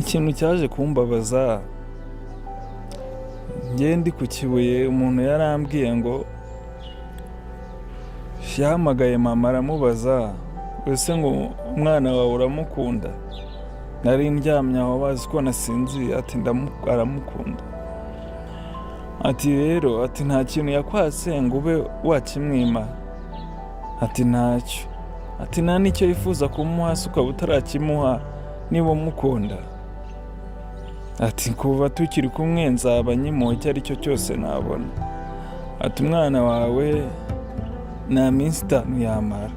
ikintu cyaje kumbabaza, njye ndi ku Kibuye, umuntu yarambwiye ngo yahamagaye mama aramubaza ese ngo umwana wawe uramukunda. Nari ndyamye aho bazi ko nasinziye, ati aramukunda. Ati rero ati nta kintu yakwase ngo ube wakimwima. Ati ntacyo. Ati nta n'icyo yifuza kumuha se ukaba utarakimuha niba umukunda. Ati kuva tukiri kumwe nzaba nyimuha icyo ari cyo cyose nabona. Ati umwana wawe nta minsi 5 yamara,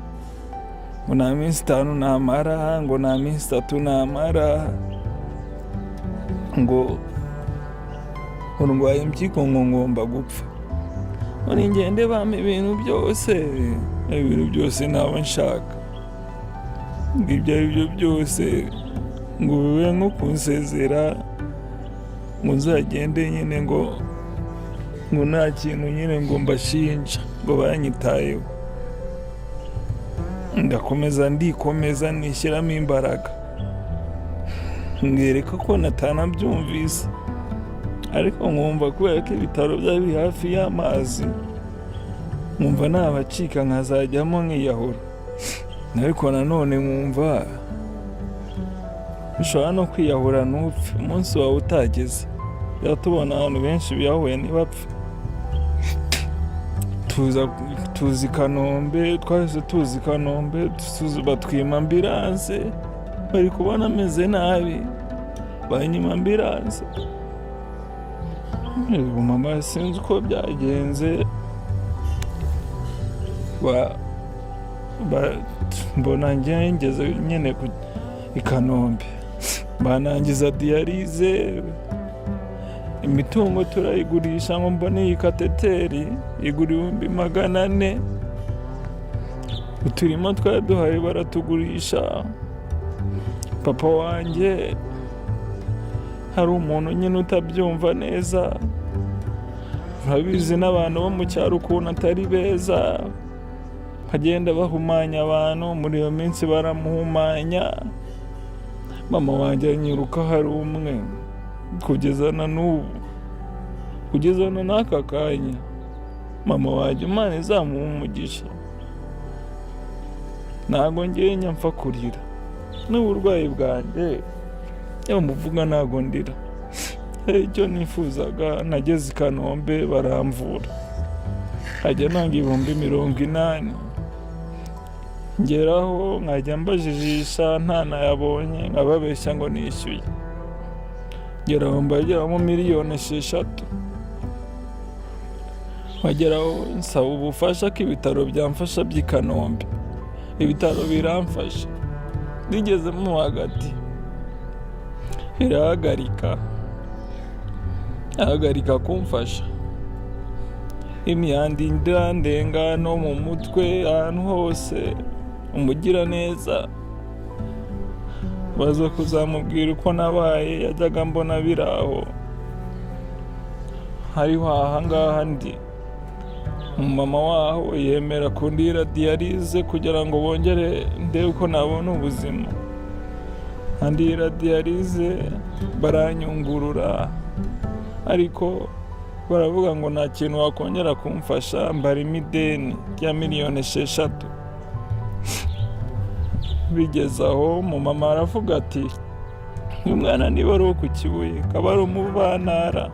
ngo nta minsi 5 namara, ngo nta minsi 3 namara, ngo urwaye impyiko ngo ngomba gupfa. None ngende bampa ibintu byose naba nshaka, ngo ibyo ari byo byose, ngo bibe nko kunsezera, ngo nzagende nyine ngo nta kintu nyine ngo mbashinja ngo banyitayeho. Ndikomeza nishyiramo imbaraga, ngereka ko natanabyumvise, ariko nkumva kubera ko ibitaro byari hafi y'amazi, nkumva nabacika nkazajyamo nkiyahura. Ariko nanone nkumva bishobora no kwiyahura ntupfe, umunsi wawe utageze. Tubona abantu benshi biyahuye ntibapfe. Tuzi Kanombe, twahise tuzi Kanombe, batwima ambilanse, bari kubona ameze nabi, banyima ambilanse. Mama sinzi uko byagenze, mbona ngeze nyine i Kanombe, banangiza diyarize, imitungo turayigurisha ngo mbone iyi kateteri igura 400. Uturima twaduhaye baratugurisha. Papa wanjye hari umuntu nyine utabyumva neza, urabizi n'abantu bo mu cyaro ukuntu atari beza, bagenda bahumanya abantu. Muri iyo minsi baramuhumanya, mama wanjye anyiruka hari umwe kugeza na n'ubu, kugeza na n'aka kanya. Mama wanjye Imana izamuha umugisha, ntabwo ngiye nyapfa kurira n'uburwayi bwanjye, iyo muvuga ntabwo ndira. Icyo nifuzaga, nageze i Kanombe baramvura, hajya nanga 80,000, ngeraho nkajya mbajijisha ntanayabonye, nkababeshya ngo nishyuye. Ngeraho mbageraho 6,000,000. Bageraho nsaba ubufasha ko ibitaro byamfasha by'i Kanombe. Ibitaro biramfasha, bigezemo hagati birahagarika kumfasha. Imyanda indenga no mu mutwe, ahantu hose. Umugira neza baza kuzamubwira uko nabaye, yajyaga mbona biraho. Hariho ahangaha ndi, mama waho yemera kundira diyarize kugira ngo bongere ndebe uko nabona ubuzima. Andira diyarize, baranyungurura, ariko baravuga ngo nta kintu wakongera kumfasha, mbarimo ideni rya 6,000,000. Bigeze aho mama aravuga ati uyu mwana niba ari uwo ku Kibuye, akaba ari umuvantara.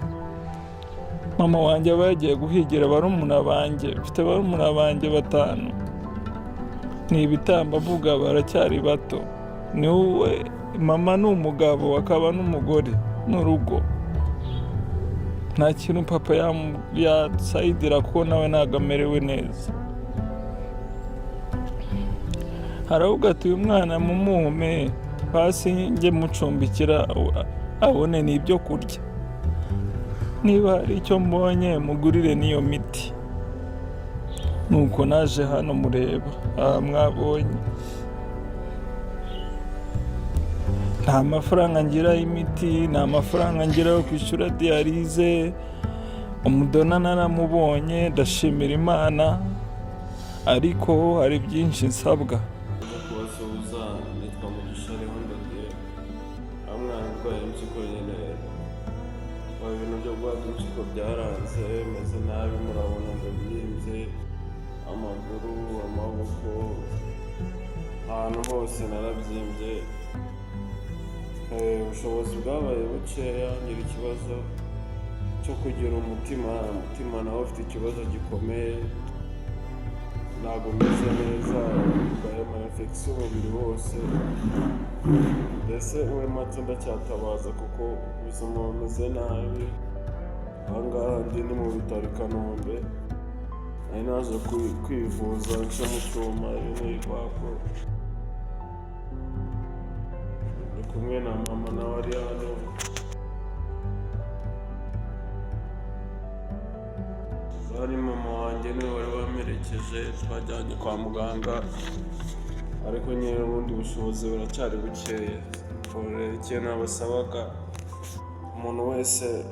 Mama wanjye aba yagiye guhigira barumuna banjye, mfite barumuna banjye 5. Ni ibitambo avuga baracyari bato. Ni wowe mama, ni umugabo akaba n'umugore n'urugo. Nta kintu papa yasayidira kuko nawe ntabwo amerewe neza. Haravuga ati uyu mwana mumume hasi njye mucumbikira abone n'ibyo kurya, niba hari icyo mbonye mugurire n'iyo miti. Nuko naje hano mureba, mwabonye nta mafaranga ngira y'imiti, nta mafaranga ngira yo kwishyura diyarize. Umudona naramubonye, ndashimira Imana, ariko hari byinshi nsabwa. ndwaye impyiko nyine, ibintu byo guhaga impyiko byaranze, meze nabi, murabona ndabyimbye, amaguru, amaboko, ahantu hose narabyimbye. Ubushobozi bwabaye bukeya, ngira ikibazo cyo kugira umutima nawe ufite ikibazo gikomeye, ntabwo meze neza, ndwaye ama infection umubiri wose, mbese muri make ndacyatabaza kuko ubuzima bumeze nabi. Aha ngaha ndi ni mu bitaro i Kanombe, nari naje kwivuza nca mu cyuma n'ibigwako, ndi kumwe na mama nawe ari hano. Hari mama wanjye niwe wari wamerekeje, twajyanye kwa muganga, ariko nyine ubundi bushobozi buracyari bukeya. Ikintu nabasabaga, umuntu wese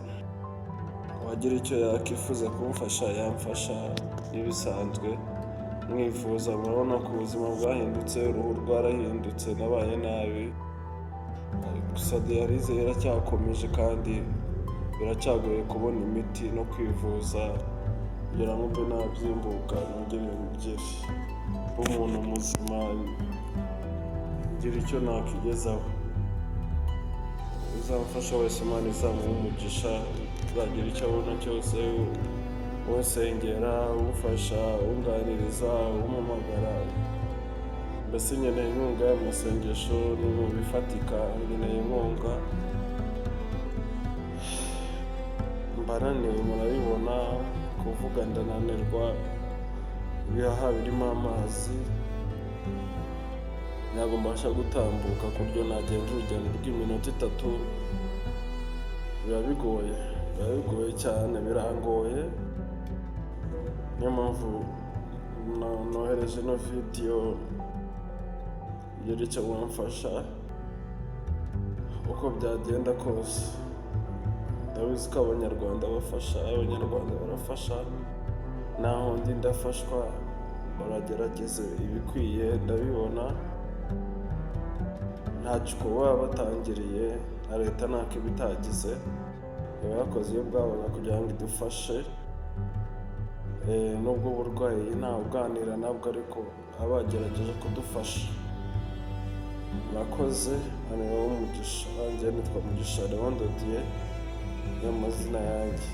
wagira icyo yakifuza kumfasha yamfasha n'ibisanzwe mwifuza. Murabona ko ubuzima bwahindutse, uruhu rwarahindutse, nabaye nabi, gusa diyalize iracyakomeje kandi biracyagoye kubona imiti no kwivuza kugira ngo mbe nabyimbuka nongere ngire umuntu muzima, ngira icyo nakigezaho. Uzamfasha wese Imana izamuha umugisha, uzagira icyo abona cyose, unsengera, umfasha, unganiriza, umpamagara, mbese nkeneye inkunga y'amasengesho n'ibintu bifatika, nkeneye inkunga. Mbananiwe murabibona, kuvuga ndananirwa, ibihaha birimo amazi, ntabwo mbasha gutambuka ku buryo nagenda urugendo rw'iminota 3, biba bigoye cyane, birangoye. Niyo mpamvu nohereje ino video, kugira icyo wamfasha uko byagenda kose. Ndabizi ko abanyarwanda barafasha, naho ndi ndafashwa, baragerageza ibikwiye, ndabibona. Ntacyo baba batangiriye, na leta ntako ibitagize, yakoze iyo bwabaga kugira ngo idufashe. Nubwo uburwayi ntawe uganira nabwo, ariko abagerageje kudufasha. Murakoze, hano umugisha. Njye nitwa Mugisha Leon de Dieu, niyo mazina yanjye.